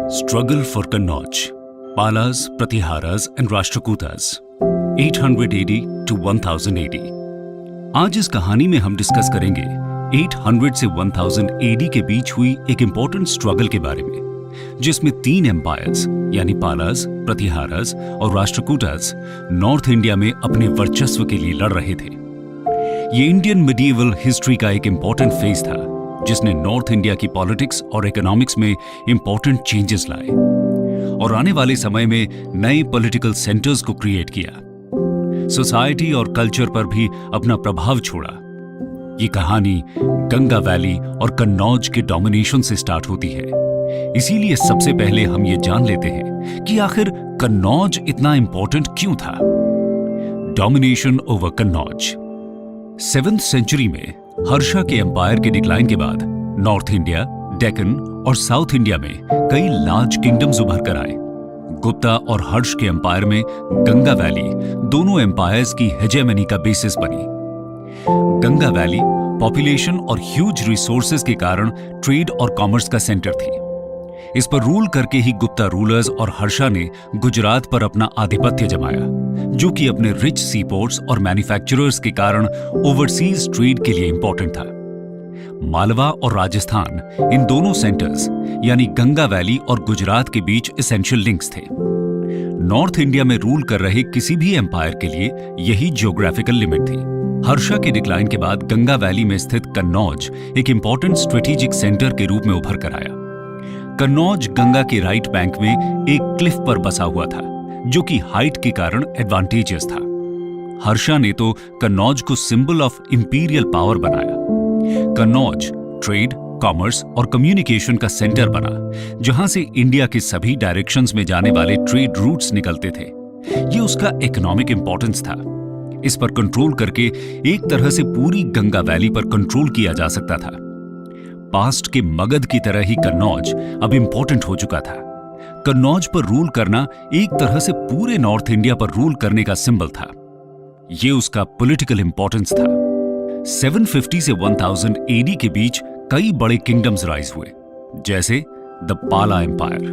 Struggle for Kannauj, Palas, Pratiharas and Rashtrakutas, 800 AD to 1000 AD। आज इस कहानी में हम डिस्कस करेंगे 800 से 1000 AD के बीच हुई एक इंपॉर्टेंट स्ट्रगल के बारे में, जिसमें तीन एम्पायर्स यानी पालास, प्रतिहारास और राष्ट्रकूटास नॉर्थ इंडिया में अपने वर्चस्व के लिए लड़ रहे थे। ये इंडियन मिडिएवल हिस्ट्री का एक इंपॉर्टेंट फेज था जिसने नॉर्थ इंडिया की पॉलिटिक्स और इकोनॉमिक्स में इंपॉर्टेंट चेंजेस लाए और आने वाले समय में नए पॉलिटिकल सेंटर्स को क्रिएट किया। सोसाइटी और कल्चर पर भी अपना प्रभाव छोड़ा। ये कहानी गंगा वैली और कन्नौज के डोमिनेशन से स्टार्ट होती है। इसीलिए सबसे पहले हम ये जान लेते हैं कि आखिर कन्नौज इतना इंपॉर्टेंट क्यों था। Domination over Kannauj. 7th century में हर्षा के एम्पायर के डिक्लाइन के बाद नॉर्थ इंडिया, डेक्कन और साउथ इंडिया में कई लार्ज किंगडम्स उभर कर आए। गुप्ता और हर्ष के एम्पायर में गंगा वैली दोनों एम्पायर्स की हेजेमनी का बेसिस बनी। गंगा वैली पॉपुलेशन और ह्यूज रिसोर्सेज के कारण ट्रेड और कॉमर्स का सेंटर थी। इस पर रूल करके ही गुप्ता रूलर्स और हर्षा ने गुजरात पर अपना आधिपत्य जमाया, जो कि अपने रिच सीपोर्ट्स और मैन्युफैक्चरर्स के कारण ओवरसीज ट्रेड के लिए इंपॉर्टेंट था। मालवा और राजस्थान इन दोनों सेंटर्स यानी गंगा वैली और गुजरात के बीच एसेंशियल लिंक्स थे। नॉर्थ इंडिया में रूल कर रहे किसी भी एम्पायर के लिए यही ज्योग्राफिकल लिमिट थी। हर्षा के डिक्लाइन के बाद गंगा वैली में स्थित कन्नौज एक इंपॉर्टेंट स्ट्रेटेजिक सेंटर के रूप में उभर कर आया। कन्नौज गंगा के राइट बैंक में एक क्लिफ पर बसा हुआ था, जो कि हाइट के कारण एडवांटेजियस था। हर्षा ने तो कन्नौज को सिंबल ऑफ इंपीरियल पावर बनाया। कन्नौज ट्रेड, कॉमर्स और कम्युनिकेशन का सेंटर बना, जहां से इंडिया के सभी डायरेक्शंस में जाने वाले ट्रेड रूट्स निकलते थे। ये उसका इकोनॉमिक इंपॉर्टेंस था। इस पर कंट्रोल करके एक तरह से पूरी गंगा वैली पर कंट्रोल किया जा सकता था। पास्ट के मगध की तरह ही कन्नौज अब इंपॉर्टेंट हो चुका था। कन्नौज पर रूल करना एक तरह से पूरे नॉर्थ इंडिया पर रूल करने का सिंबल था। यह उसका पॉलिटिकल इंपॉर्टेंस था। 750 से 1000 AD के बीच कई बड़े किंगडम्स राइज हुए, जैसे द पाला एम्पायर,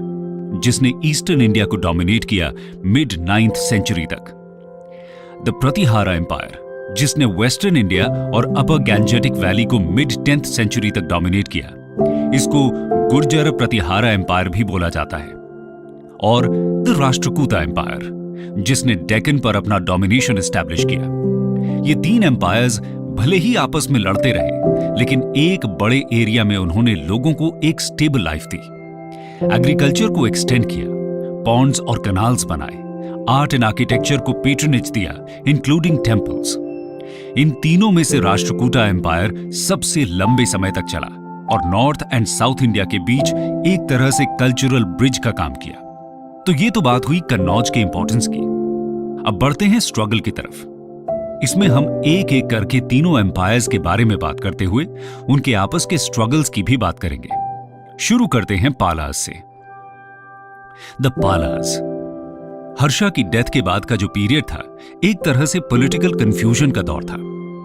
जिसने ईस्टर्न इंडिया को डोमिनेट किया मिड 9th सेंचुरी तक। द प्रतिहारा एम्पायर, जिसने वेस्टर्न इंडिया और अपर गैंजेटिक वैली को मिड 10th सेंचुरी तक डोमिनेट किया। इसको गुर्जर प्रतिहारा एम्पायर भी बोला जाता है। और द राष्ट्रकूता एम्पायर, जिसने डेक्कन पर अपना डोमिनेशन एस्टैब्लिश किया। ये तीन एम्पायर्स भले ही आपस में लड़ते रहे, लेकिन एक बड़े एरिया में उन्होंने लोगों को एक स्टेबल लाइफ दी। एग्रीकल्चर को एक्सटेंड किया, पॉन्ड्स और कनाल्स बनाए, आर्ट एंड आर्किटेक्चर को पेट्रनेज दिया, इंक्लूडिंग टेम्पल्स। इन तीनों में से राष्ट्रकूटा एम्पायर सबसे लंबे समय तक चला और नॉर्थ एंड साउथ इंडिया के बीच एक तरह से कल्चरल ब्रिज का काम किया। तो ये तो बात हुई कन्नौज के इंपॉर्टेंस की। अब बढ़ते हैं स्ट्रगल की तरफ। इसमें हम एक एक करके तीनों एम्पायर्स के बारे में बात करते हुए उनके आपस के स्ट्रगल्स की भी बात करेंगे। शुरू करते हैं पालास से। द पालास हर्षा की डेथ के बाद का जो पीरियड था, एक तरह से पॉलिटिकल कंफ्यूजन का दौर था।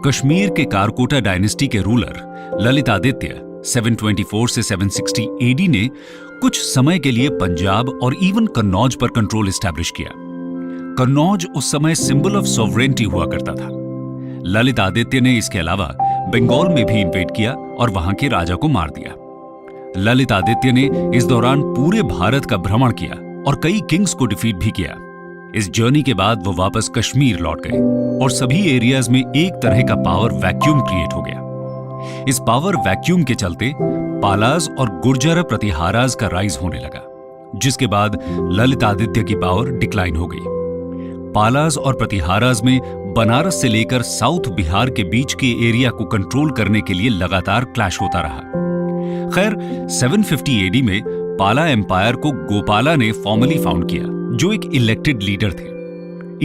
कश्मीर के कारकोटा डायनेस्टी के रूलर ललितादित्य 724 से 760 AD ने कुछ समय के लिए पंजाब और इवन कन्नौज पर कंट्रोल एस्टैब्लिश किया। कन्नौज उस समय सिंबल ऑफ सॉवरेनिटी हुआ करता था। ललितादित्य ने इसके अलावा बंगाल में भी इन्वेड किया और वहां के राजा को मार दिया। ललितादित्य ने इस दौरान पूरे भारत का भ्रमण किया और कई किंग्स को डिफीट भी किया। इस जर्नी के बाद वो वापस कश्मीर लौट गए और सभी एरियाज में एक तरह का पावर वैक्यूम क्रिएट हो गया। इस पावर वैक्यूम के चलते पालास और गुर्जर प्रतिहारास का राइज होने लगा, जिसके बाद ललितादित्य की पावर डिक्लाइन हो गई। पालास और प्रतिहारास में बनारस से लेकर साउथ बिहार के बीच के एरिया को कंट्रोल करने के लिए लगातार क्लैश होता रहा। खैर 750 AD में पाला एम्पायर को गोपाला ने फॉर्मली फाउंड किया, जो एक इलेक्टेड लीडर थे।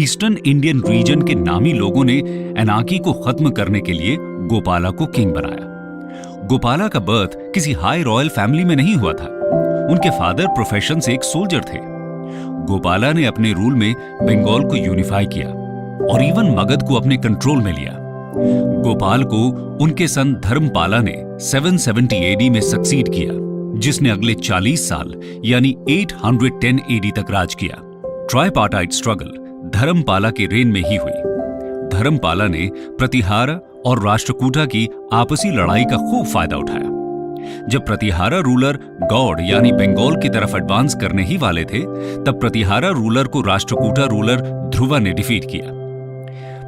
ईस्टर्न इंडियन रीजन के नामी लोगों ने एनार्की को खत्म करने के लिए गोपाला को किंग बनाया। गोपाला का बर्थ किसी हाई रॉयल फैमिली में नहीं हुआ था। उनके फादर प्रोफेशन से एक सोल्जर थे। गोपाला ने अपने रूल में बंगाल को यूनिफाई किया और इवन मगध को अपने कंट्रोल में लिया। गोपाल को उनके सन धर्मपाला ने 770 AD में सक्सीड किया, जिसने अगले 40 साल यानी 810 एडी तक राज किया। ट्राइपार्टाइट स्ट्रगल धर्मपाला के रेन में ही हुई। धर्मपाला ने प्रतिहारा और राष्ट्रकूटा की आपसी लड़ाई का खूब फायदा उठाया। जब प्रतिहारा रूलर गौड़ यानी बंगाल की तरफ एडवांस करने ही वाले थे, तब प्रतिहारा रूलर को राष्ट्रकूटा रूलर ध्रुवा ने डिफीट किया।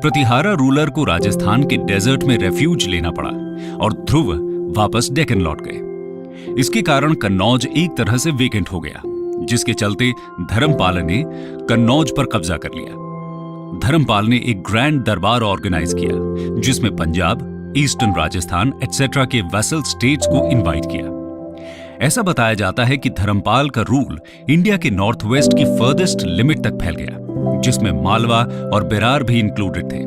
प्रतिहारा रूलर को राजस्थान के डेजर्ट में रेफ्यूज लेना पड़ा और ध्रुव वापस डेक्कन लौट गए। इसके कारण कन्नौज एक तरह से वेकेंट हो गया, जिसके चलते धर्मपाल ने कन्नौज पर कब्जा कर लिया। धर्मपाल ने एक ग्रैंड दरबार ऑर्गेनाइज किया, जिसमें पंजाब, ईस्टर्न राजस्थान एटसेट्रा के वेसल स्टेट्स को इनवाइट किया। ऐसा बताया जाता है कि धर्मपाल का रूल इंडिया के नॉर्थ वेस्ट की फर्देस्ट लिमिट तक फैल गया, जिसमें मालवा और बेरार भी इंक्लूडेड थे।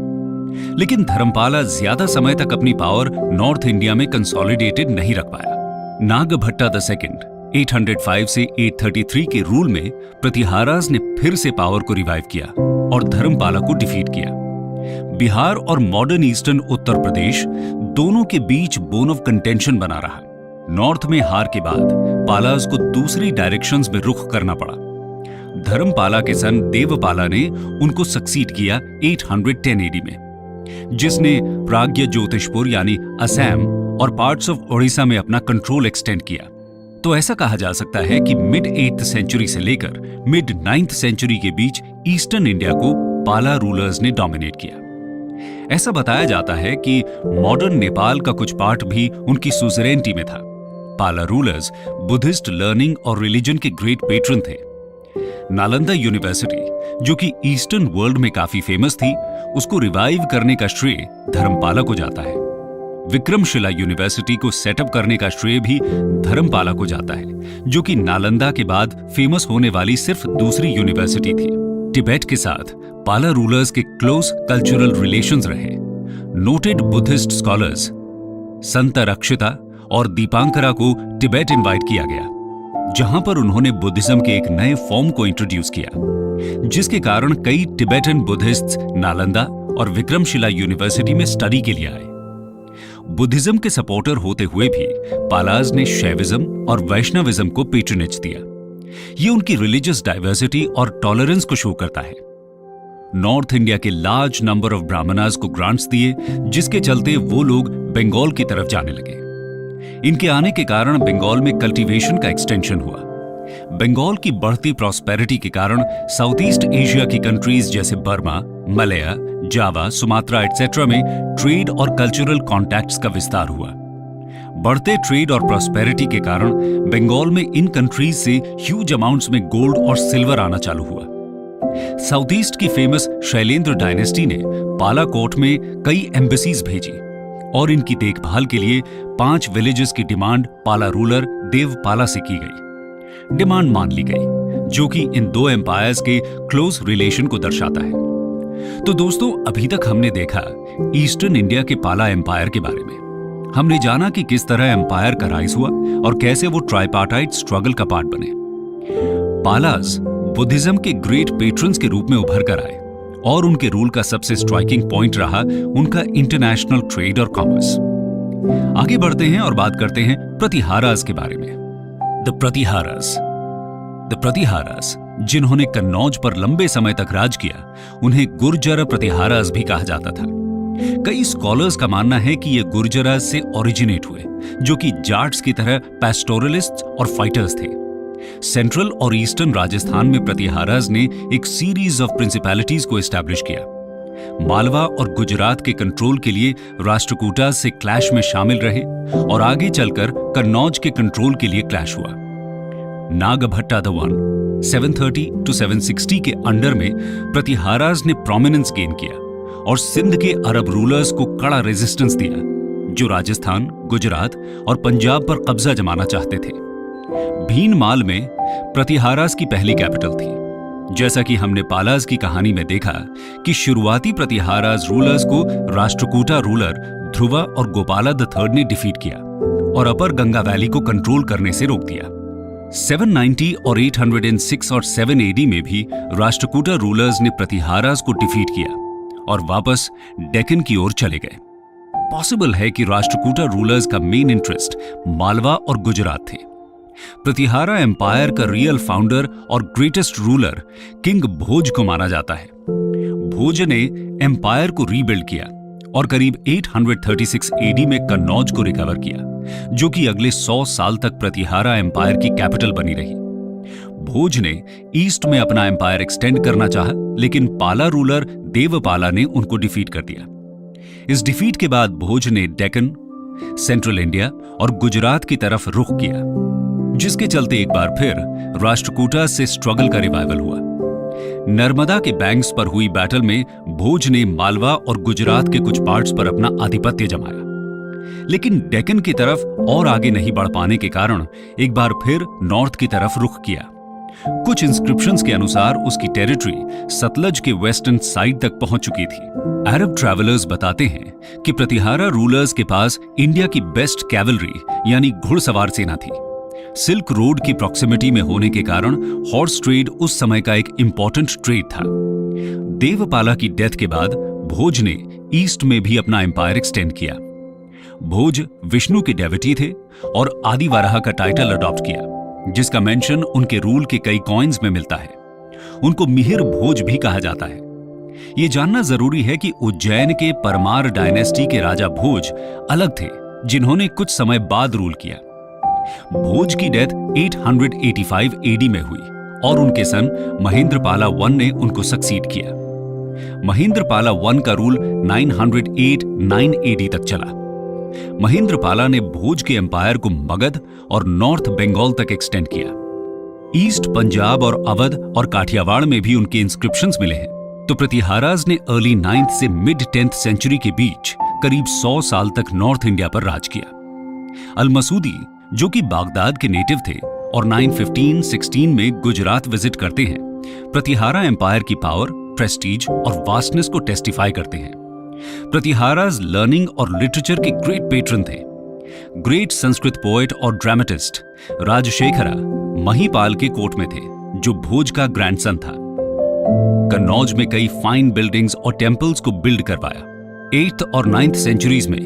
लेकिन धर्मपाला ज्यादा समय तक अपनी पावर नॉर्थ इंडिया में कंसोलिडेटेड नहीं रख पाया। नागभट्टा द सेकंड 805 से 833 के रूल में प्रतिहारास ने फिर से पावर को रिवाइव किया और धर्मपाला को डिफीट किया। बिहार और मॉडर्न ईस्टर्न उत्तर प्रदेश दोनों के बीच बोन ऑफ कंटेंशन बना रहा। नॉर्थ में हार के बाद पालास को दूसरी डायरेक्शंस में रुख करना पड़ा। धर्मपाला के सन देवपाला ने उनको सक्सीड किया 810 एडी में, जिसने प्राग्य ज्योतिषपुर यानी असम और पार्ट्स ऑफ ओडिशा में अपना कंट्रोल एक्सटेंड किया। तो ऐसा कहा जा सकता है कि मिड 8th सेंचुरी से लेकर मिड 9th सेंचुरी के बीच ईस्टर्न इंडिया को पाला रूलर्स ने डोमिनेट किया। ऐसा बताया जाता है कि मॉडर्न नेपाल का कुछ पार्ट भी उनकी सुजरेनिटी में था। पाला रूलर्स बुद्धिस्ट लर्निंग और रिलीजन के ग्रेट पेट्रन थे। नालंदा यूनिवर्सिटी, जो कि ईस्टर्न वर्ल्ड में काफी फेमस थी, उसको रिवाइव करने का श्रेय धर्मपाला को जाता है। विक्रमशिला यूनिवर्सिटी को सेटअप करने का श्रेय भी धर्मपाला को जाता है, जो कि नालंदा के बाद फेमस होने वाली सिर्फ दूसरी यूनिवर्सिटी थी। तिब्बत के साथ पाला रूलर्स के क्लोज कल्चरल रिलेशंस रहे। नोटेड बुद्धिस्ट स्कॉलर्स संत रक्षिता और दीपांकरा को तिब्बत इनवाइट किया गया, जहां पर उन्होंने बुद्धिज्म के एक नए फॉर्म को इंट्रोड्यूस किया, जिसके कारण कई तिब्बतन बुद्धिस्ट्स नालंदा और विक्रमशिला यूनिवर्सिटी में स्टडी के लिए आए। बुद्धिज्म के सपोर्टर होते हुए भी पालाज ने शैविज्म और वैष्णविज्म को पेट्रोनेज दिया। ये उनकी रिलीजियस डाइवर्सिटी और टॉलरेंस को शो करता है। नॉर्थ इंडिया के लार्ज नंबर ऑफ ब्राह्मणास को ग्रांट्स दिए, जिसके चलते वो लोग बंगाल की तरफ जाने लगे। इनके आने के कारण बंगाल में कल्टीवेशन का एक्सटेंशन हुआ। बंगाल की बढ़ती प्रॉस्पेरिटी के कारण साउथ ईस्ट एशिया की कंट्रीज जैसे बर्मा, मलया, जावा, सुमात्रा एटसेट्रा में ट्रेड और कल्चरल कॉन्टैक्ट्स का विस्तार हुआ। बढ़ते ट्रेड और प्रॉस्पेरिटी के कारण बंगाल में इन कंट्रीज से ह्यूज अमाउंट्स में गोल्ड और सिल्वर आना चालू हुआ। साउथ ईस्ट की फेमस शैलेंद्र डायनेस्टी ने पालाकोट में कई एम्बेसीज भेजी और इनकी देखभाल के लिए 5 विलेजेस की डिमांड पाला रूलर देवपाला से की गई। डिमांड मान ली गई, जो कि इन दो एम्पायर्स के क्लोज रिलेशन को दर्शाता है। तो दोस्तों, अभी तक हमने देखा ईस्टर्न इंडिया के पाला एम्पायर के बारे में। हमने जाना कि किस तरह एम्पायर का राइज हुआ और कैसे वो ट्राइपार्टाइट स्ट्रगल का पार्ट बने। पालास बुद्धिज्म के ग्रेट पेट्रन्स के रूप में उभर कर आए और उनके रूल का सबसे स्ट्राइकिंग पॉइंट रहा उनका इंटरनेशनल ट्रेड और कॉमर्स। आगे बढ़ते हैं और बात करते हैं प्रतिहारास के बारे में। द प्रतिहारास जिन्होंने कन्नौज पर लंबे समय तक राज किया, उन्हें गुर्जर प्रतिहारास भी कहा जाता था। कई स्कॉलर्स का मानना है कि ये गुर्जरास से ओरिजिनेट हुए, जो कि जाट्स की तरह पैस्टोरलिस्ट्स और फाइटर्स थे। सेंट्रल और ईस्टर्न राजस्थान में प्रतिहारास ने एक सीरीज ऑफ प्रिंसिपैलिटीज को एस्टैब्लिश किया। मालवा और गुजरात के कंट्रोल के लिए राष्ट्रकूटास से क्लैश में शामिल रहे और आगे चलकर कन्नौज के कंट्रोल के लिए क्लैश हुआ। नागभट्टा द वन 730 to 760 के अंडर में प्रतिहारास ने प्रोमिनेंस गेन किया और सिंध के अरब रूलर्स को कड़ा रेजिस्टेंस दिया, जो राजस्थान, गुजरात और पंजाब पर कब्जा जमाना चाहते थे। भीनमाल में प्रतिहारास की पहली कैपिटल थी। जैसा कि हमने पालास की कहानी में देखा कि शुरुआती प्रतिहारास रूलर्स को राष्ट्रकूटा रूलर ध्रुवा और गोपाला द थर्ड ने डिफीट किया और अपर गंगा वैली को कंट्रोल करने से रोक दिया। 790 और 806 और 7 एडी में भी राष्ट्रकूटा रूलर्स ने प्रतिहारास को डिफीट किया और वापस डेक्कन की ओर चले गए। पॉसिबल है कि राष्ट्रकूटा रूलर्स का मेन इंटरेस्ट मालवा और गुजरात थे। प्रतिहारा एम्पायर का रियल फाउंडर और ग्रेटेस्ट रूलर किंग भोज को माना जाता है। भोज ने एम्पायर को रीबिल्ड किया और करीब 836 एडी में कन्नौज को रिकवर किया, जो कि अगले 100 साल तक प्रतिहारा एम्पायर की कैपिटल बनी रही। भोज ने ईस्ट में अपना एम्पायर एक्सटेंड करना चाहा, लेकिन पाला रूलर देवपाला ने उनको डिफीट कर दिया। इस डिफीट के बाद भोज ने डेक्कन, सेंट्रल इंडिया और गुजरात की तरफ रुख किया, जिसके चलते एक बार फिर राष्ट्रकूटा से स्ट्रगल का रिवाइवल हुआ। नर्मदा के बैंक्स पर हुई बैटल में भोज ने मालवा और गुजरात के कुछ पार्ट्स पर अपना आधिपत्य जमाया, लेकिन डेक्कन की तरफ और आगे नहीं बढ़ पाने के कारण एक बार फिर नॉर्थ की तरफ रुख किया। कुछ इंस्क्रिप्शंस के अनुसार उसकी टेरिटरी सतलज के वेस्टर्न साइड तक पहुंच चुकी थी। अरब ट्रैवलर्स बताते हैं कि प्रतिहारा रूलर्स के पास इंडिया की बेस्ट कैवलरी यानी घुड़सवार सेना थी। सिल्क रोड की प्रॉक्सिमिटी में होने के कारण हॉर्स ट्रेड उस समय का एक इंपॉर्टेंट ट्रेड था। देवपाला की डेथ के बाद भोज ने ईस्ट में भी अपना एम्पायर एक्सटेंड किया। भोज विष्णु के डेविटी थे और आदिवराह का टाइटल अडॉप्ट किया, जिसका मेंशन उनके रूल के कई कॉइन्स में मिलता है। उनको मिहिर भोज भी कहा जाता है। यह जानना जरूरी है कि उज्जैन के परमार डायनेस्टी के राजा भोज अलग थे, जिन्होंने कुछ समय बाद रूल किया। भोज की डेथ 885 एडी में हुई और उनके सन महेंद्रपाला I ने उनको सक्सीड किया। महेंद्रपाला I का रूल 908-9 एडी तक चला। महेंद्रपाला ने भोज के एम्पायर को मगध और नॉर्थ बंगाल तक एक्सटेंड किया। ईस्ट पंजाब और अवध और काठियावाड़ में भी उनके इंस्क्रिप्शंस मिले हैं। तो प्रतिहाराज ने अर्ली 9th से मिड 10th सेंचुरी के बीच करीब 100 साल तक नॉर्थ इंडिया पर राज किया। अल-मसूदी, जो कि बागदाद के नेटिव थे और 915-16 में गुजरात विजिट करते हैं, प्रतिहारा एम्पायर की पावर, प्रेस्टीज और वास्टनेस को टेस्टिफाई करते हैं। प्रतिहाराज लर्निंग और लिटरेचर के ग्रेट पेट्रन थे। ग्रेट संस्कृत पोएट और ड्रामेटिस्ट राजशेखरा महीपाल के कोर्ट में थे, जो भोज का ग्रैंडसन था। कन्नौज में कई फाइन बिल्डिंग्स और टेम्पल्स को बिल्ड करवाया। 8th और 9th सेंचुरीज में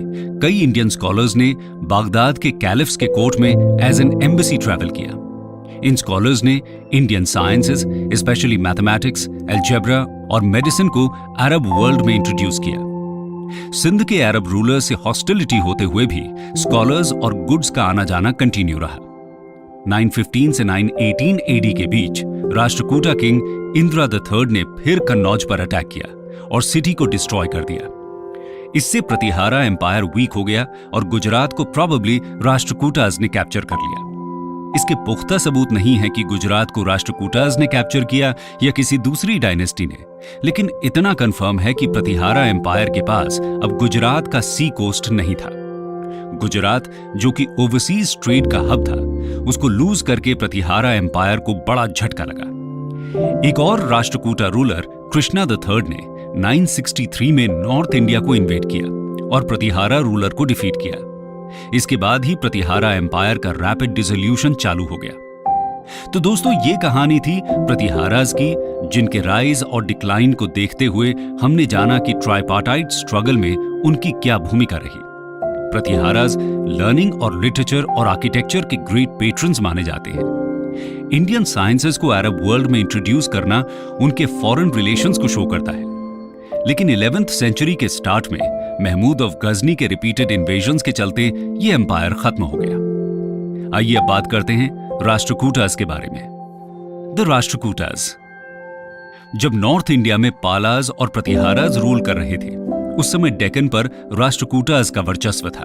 कई इंडियन स्कॉलर्स ने बागदाद के कैलिफ्स के कोर्ट में एज एन एम्बेसी ट्रैवल किया। इन स्कॉलर्स ने Indian sciences, specially mathematics, algebra और मेडिसिन को अरब वर्ल्ड में इंट्रोड्यूस किया। सिंध के अरब रूलर से हॉस्टिलिटी होते हुए भी स्कॉलर्स और गुड्स का आना जाना कंटिन्यू रहा। 915 से 918 एडी के बीच राष्ट्रकूटा किंग इंद्रा III ने फिर कन्नौज पर अटैक किया और सिटी को डिस्ट्रॉय कर दिया। इससे प्रतिहारा एम्पायर वीक हो गया और गुजरात को प्रोबेबली राष्ट्रकूटाज ने कैप्चर कर लिया। इसके पुख्ता सबूत नहीं है कि गुजरात को राष्ट्रकूटाज ने कैप्चर किया या किसी दूसरी डायनेस्टी ने, लेकिन इतना कंफर्म है कि प्रतिहारा एम्पायर के पास अब गुजरात का सी कोस्ट नहीं था। गुजरात, जो कि ओवरसीज ट्रेड का हब था, उसको लूज करके प्रतिहारा एम्पायर को बड़ा झटका लगा। एक और राष्ट्रकूटा रूलर कृष्णा III ने 963 में नॉर्थ इंडिया को इन्वेड किया और प्रतिहारा रूलर को डिफीट किया। इसके बाद ही प्रतिहारा एम्पायर का रैपिड डिसोल्यूशन चालू हो गया। तो दोस्तों, ये कहानी थी प्रतिहाराज की, जिनके राइज और डिक्लाइन को देखते हुए हमने जाना कि ट्राइपार्टाइट स्ट्रगल में उनकी क्या भूमिका रही। प्रतिहाराज लर्निंग और लिटरेचर और आर्किटेक्चर के ग्रेट पेट्रन्स माने जाते हैं। इंडियन साइंसेस को अरब वर्ल्ड में इंट्रोड्यूस करना उनके फॉरेन रिलेशंस को शो करता है। लेकिन 11th सेंचुरी के स्टार्ट में महमूद ऑफ गजनी के रिपीटेड इन्वेजन्स के चलते ये एम्पायर खत्म हो गया। आइए अब बात करते हैं राष्ट्रकूटास के बारे में। द राष्ट्रकूटास। जब नॉर्थ इंडिया में पालाज और प्रतिहाराज रूल कर रहे थे, उस समय डेक्कन पर राष्ट्रकूटास का वर्चस्व था।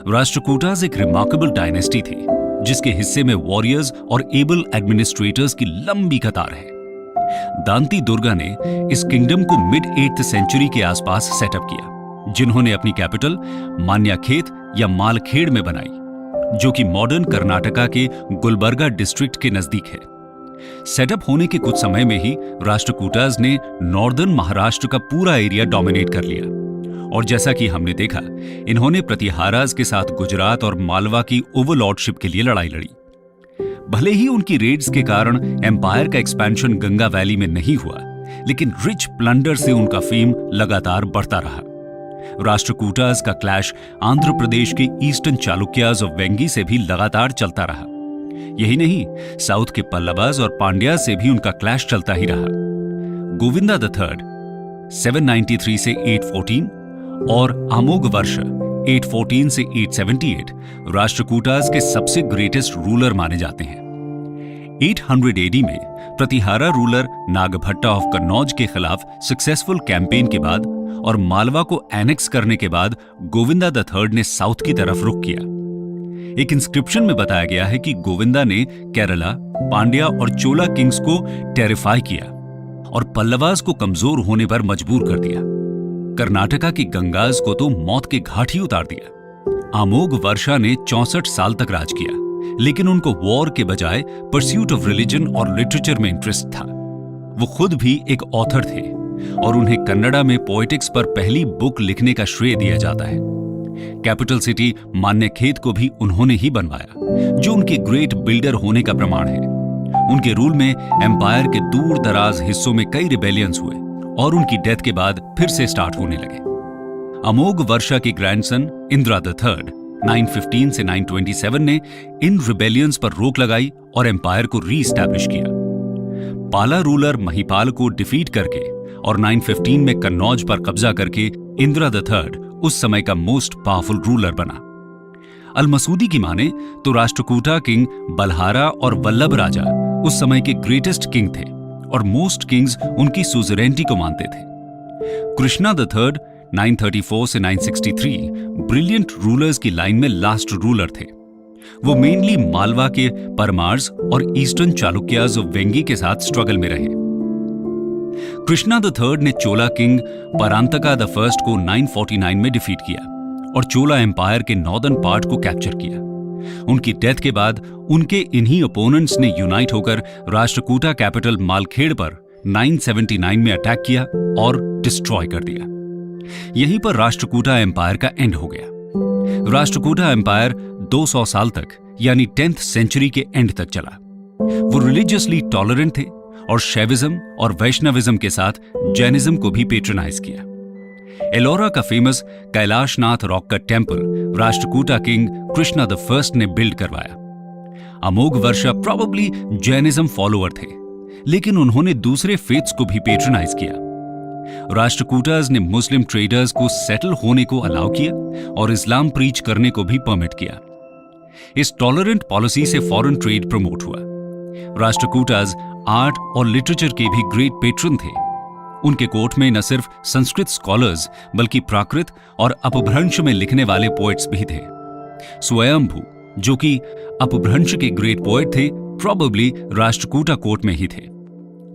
राष्ट्रकूटास एक रिमार्केबल डायनेस्टी थी, जिसके हिस्से में वॉरियर्स और एबल एडमिनिस्ट्रेटर्स की लंबी कतार है। दांती दुर्गा ने इस किंगडम को मिड 8th सेंचुरी के आसपास सेटअप किया, जिन्होंने अपनी कैपिटल मान्याखेत या मालखेड़ में बनाई, जो कि मॉडर्न कर्नाटका के गुलबर्गा डिस्ट्रिक्ट के नजदीक है। सेटअप होने के कुछ समय में ही राष्ट्रकूटास ने नॉर्दर्न महाराष्ट्र का पूरा एरिया डोमिनेट कर लिया और जैसा कि हमने देखा, इन्होंने प्रतिहाराज के साथ गुजरात और मालवा की ओवरलॉर्डशिप के लिए लड़ाई लड़ी। भले ही उनकी रेड्स के कारण एम्पायर का एक्सपेंशन गंगा वैली में नहीं हुआ, लेकिन रिच प्लंडर से उनका फेम लगातार बढ़ता रहा। राष्ट्रकूटास का क्लैश आंध्र प्रदेश के ईस्टर्न चालुक्याज और वेंगी से भी लगातार चलता रहा। यही नहीं, साउथ के पल्लवास और पांड्या से भी उनका क्लैश चलता ही रहा। गोविंदा द थर्ड 793 से 814 और अमोघ वर्ष 814 से 878 राष्ट्रकूटास के सबसे ग्रेटेस्ट रूलर माने जाते हैं। 800 एडी में प्रतिहारा रूलर नागभट्टा ऑफ कन्नौज के खिलाफ सक्सेसफुल कैंपेन के बाद और मालवा को एनेक्स करने के बाद गोविंदा द थर्ड ने साउथ की तरफ रुख किया। एक इंस्क्रिप्शन में बताया गया है कि गोविंदा ने केरला, पांड्या और चोला किंग्स को टेरिफाई किया और पल्लवास को कमजोर होने पर मजबूर कर दिया। कर्नाटका की गंगास को तो मौत के घाट ही उतार दिया। अमोघ वर्षा ने 64 साल तक राज किया, लेकिन उनको वॉर के बजाय परस्यूट ऑफ रिलीजन और लिटरेचर में इंटरेस्ट था। वो खुद भी एक ऑथर थे और उन्हें कन्नड़ा में पोएटिक्स पर पहली बुक लिखने का श्रेय दिया जाता है। कैपिटल सिटी मान्यखेत को भी उन्होंने ही बनवाया, जो उनके ग्रेट बिल्डर होने का प्रमाण है। उनके रूल में एम्पायर के दूर दराज हिस्सों में कई रिबेलियंस हुए और उनकी डेथ के बाद फिर से स्टार्ट होने लगे। अमोघ वर्षा के ग्रैंडसन इंद्रा द थर्ड 915 से 927 ने इन रिबेलियंस पर रोक लगाई और एम्पायर को री-एस्टैब्लिश किया। पाला रूलर महिपाल को डिफीट करके और 915 में कन्नौज पर कब्जा करके इंद्रा द थर्ड उस समय का मोस्ट पावरफुल रूलर बना। अल-मसूदी की माने तो राष्ट्रकूटा किंग बलहारा और वल्लभ राजा उस समय के ग्रेटेस्ट किंग थे और मोस्ट किंग्स उनकी सुजरेनिटी को मानते थे। कृष्णा द थर्ड 934 से 963 ब्रिलियंट रूलर्स की लाइन में लास्ट रूलर थे। वो मेनली मालवा के परमार्स और ईस्टर्न चालुक्याज ऑफ वेंगी के साथ स्ट्रगल में रहे। कृष्णा द थर्ड ने चोला किंग परांतका द फर्स्ट को 949 में डिफीट किया और चोला एम्पायर के नॉर्दर्न पार्ट को कैप्चर किया। उनकी डेथ के बाद उनके इन्हीं ओपोनेंट्स ने यूनाइट होकर राष्ट्रकूटा कैपिटल मालखेड़ पर 979 में अटैक किया और डिस्ट्रॉय कर दिया। यहीं पर राष्ट्रकूटा एम्पायर का एंड हो गया। राष्ट्रकूटा एम्पायर 200 साल तक यानी 10th सेंचुरी के एंड तक चला। वो रिलीजियसली टॉलरेंट थे और शैविज्म और वैष्णविज्म के साथ जैनिज्म को भी पेट्रोनाइज किया। एलोरा का फेमस कैलाशनाथ रॉक का temple Rashtrakuta king Krishna the first ने बिल्ड करवाया। अमोघ वर्षा प्रोबेबली जैनिज्म फॉलोअर थे, लेकिन उन्होंने दूसरे फेथ्स को भी पेट्रोनाइज किया। राष्ट्रकूटास ने मुस्लिम ट्रेडर्स को सेटल होने को अलाउ किया और इस्लाम प्रीच करने को भी परमिट किया। इस टॉलरेंट पॉलिसी से फॉरेन ट्रेड प्रमोट हुआ। राष्ट्रकूटास आर्ट और लिटरेचर के भी ग्रेट पेट्रन थे। उनके कोर्ट में न सिर्फ संस्कृत स्कॉलर्स बल्कि प्राकृत और अपभ्रंश में लिखने वाले पोएट्स भी थे। स्वयंभू, जो कि अपभ्रंश के ग्रेट पोएट थे, प्रोबेबली राष्ट्रकूटा कोर्ट में ही थे।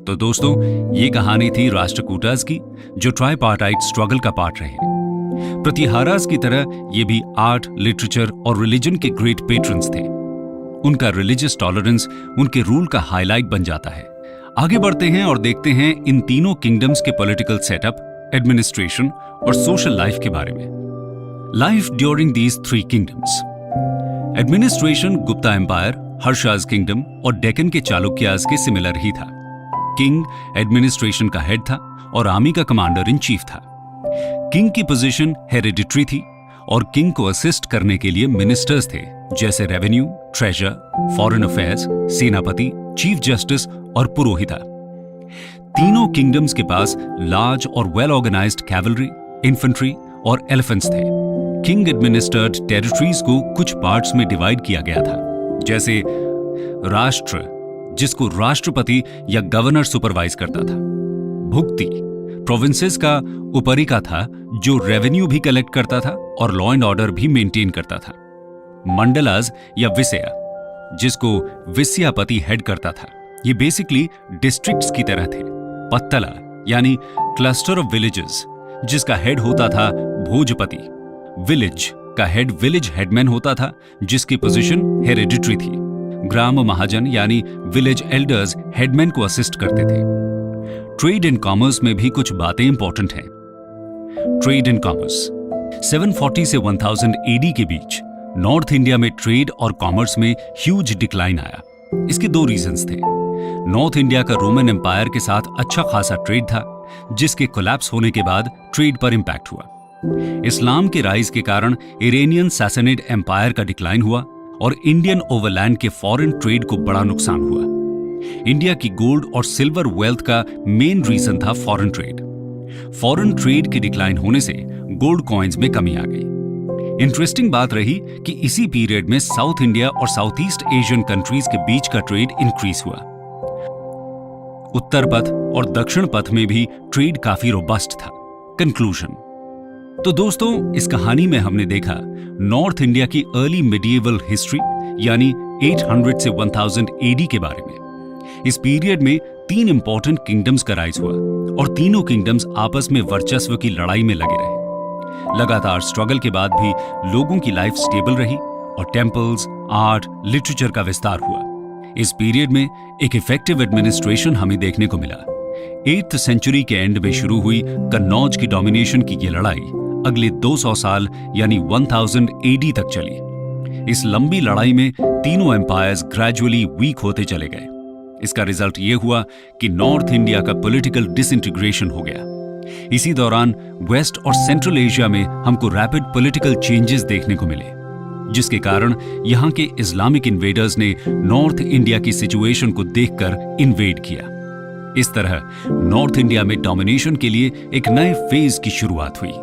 तो दोस्तों, ये कहानी थी राष्ट्रकूटास की, जो ट्राइपार्टाइट स्ट्रगल का पार्ट रहे। प्रतिहारास की तरह ये भी आर्ट, लिटरेचर और रिलीजन के ग्रेट पेट्रन्स थे। उनका रिलीजियस टॉलरेंस उनके रूल का हाईलाइट बन जाता है। आगे बढ़ते हैं और देखते हैं इन तीनों किंगडम्स के पॉलिटिकल सेटअप, एडमिनिस्ट्रेशन और सोशल लाइफ के बारे में। Life during these three kingdoms. Administration Gupta empire, Harsha's kingdom और डेक्कन के चालुक्यास के सिमिलर ही था। किंग एडमिनिस्ट्रेशन का हेड था और आर्मी का कमांडर इन चीफ था। किंग की पोजीशन हेरिडिटरी थी और किंग को असिस्ट करने के लिए मिनिस्टर्स थे, जैसे रेवेन्यू, ट्रेजर, फॉरेन अफेयर्स, सेनापति, चीफ जस्टिस और पुरोहिता। तीनों किंगडम्स के पास लार्ज और वेल ऑर्गेनाइज्ड कैवलरी, इन्फेंट्री और एलिफेंट्स थे। किंग एडमिनिस्टर्ड टेरिटरीज को कुछ पार्ट्स में डिवाइड किया गया था, जैसे राष्ट्र, जिसको राष्ट्रपति या गवर्नर सुपरवाइज करता था। भुक्ति प्रोविंसेस का उपरिका था, जो रेवेन्यू भी कलेक्ट करता था और लॉ एंड ऑर्डर भी मेंटेन करता था। मंडलाज या विषया, जिसको विषयापति हेड करता था, ये बेसिकली डिस्ट्रिक्ट्स की तरह थे। पत्तला यानी क्लस्टर ऑफ विलेजेस, जिसका हेड होता था भोजपति। विलेज का हेड विलेज हेडमैन होता था, जिसकी पोजीशन हेरिडिटरी थी। ग्राम महाजन यानी विलेज एल्डर्स हेडमैन को असिस्ट करते थे। ट्रेड एंड कॉमर्स में भी कुछ बातें इंपॉर्टेंट हैं। ट्रेड एंड कॉमर्स 740 से 1000 एडी के बीच नॉर्थ इंडिया में ट्रेड और कॉमर्स में ह्यूज डिक्लाइन आया। इसके दो रीजंस थे। नॉर्थ इंडिया का रोमन एम्पायर के साथ अच्छा खासा ट्रेड था, जिसके कोलैप्स होने के बाद ट्रेड पर इंपैक्ट हुआ। इस्लाम के राइज के कारण इरानियन सैसनिड एम्पायर का डिक्लाइन हुआ, और इंडियन ओवरलैंड के फॉरेन ट्रेड को बड़ा नुकसान हुआ। इंडिया की गोल्ड और सिल्वर वेल्थ का मेन रीजन था फॉरेन ट्रेड। फॉरेन ट्रेड के डिक्लाइन होने से गोल्ड कॉइन्स में कमी आ गई। इंटरेस्टिंग बात रही कि इसी पीरियड में साउथ इंडिया और साउथ ईस्ट एशियन कंट्रीज के बीच का ट्रेड इंक्रीज हुआ। उत्तर पथ और दक्षिण पथ में भी ट्रेड काफी रोबस्ट था। कंक्लूजन। तो दोस्तों, इस कहानी में हमने देखा नॉर्थ इंडिया की अर्ली मिडिएवल हिस्ट्री यानी 800 से 1000 एडी के बारे में। इस पीरियड में 3 इंपॉर्टेंट किंगडम्स का राइज हुआ और तीनों किंगडम्स आपस में वर्चस्व की लड़ाई में लगे रहे। लगातार स्ट्रगल के बाद भी लोगों की लाइफ स्टेबल रही और टेम्पल्स, आर्ट, लिटरेचर का विस्तार हुआ। इस पीरियड में एक इफेक्टिव एडमिनिस्ट्रेशन हमें देखने को मिला। 8th सेंचुरी के एंड में शुरू हुई कन्नौज की डोमिनेशन की ये लड़ाई अगले 200 साल यानी 1000 एडी तक चली। इस लंबी लड़ाई में तीनों एम्पायर्स ग्रेजुअली वीक होते चले गए। इसका रिजल्ट ये हुआ कि नॉर्थ इंडिया का पॉलिटिकल डिसइंटीग्रेशन हो गया। इसी दौरान वेस्ट और सेंट्रल एशिया में हमको रैपिड पॉलिटिकल चेंजेस देखने को मिले, जिसके कारण यहां के इस्लामिक इन्वेडर्स ने नॉर्थ इंडिया की सिचुएशन को देखकर इन्वेड किया। इस तरह नॉर्थ इंडिया में डोमिनेशन के लिए एक नए फेज की शुरुआत हुई।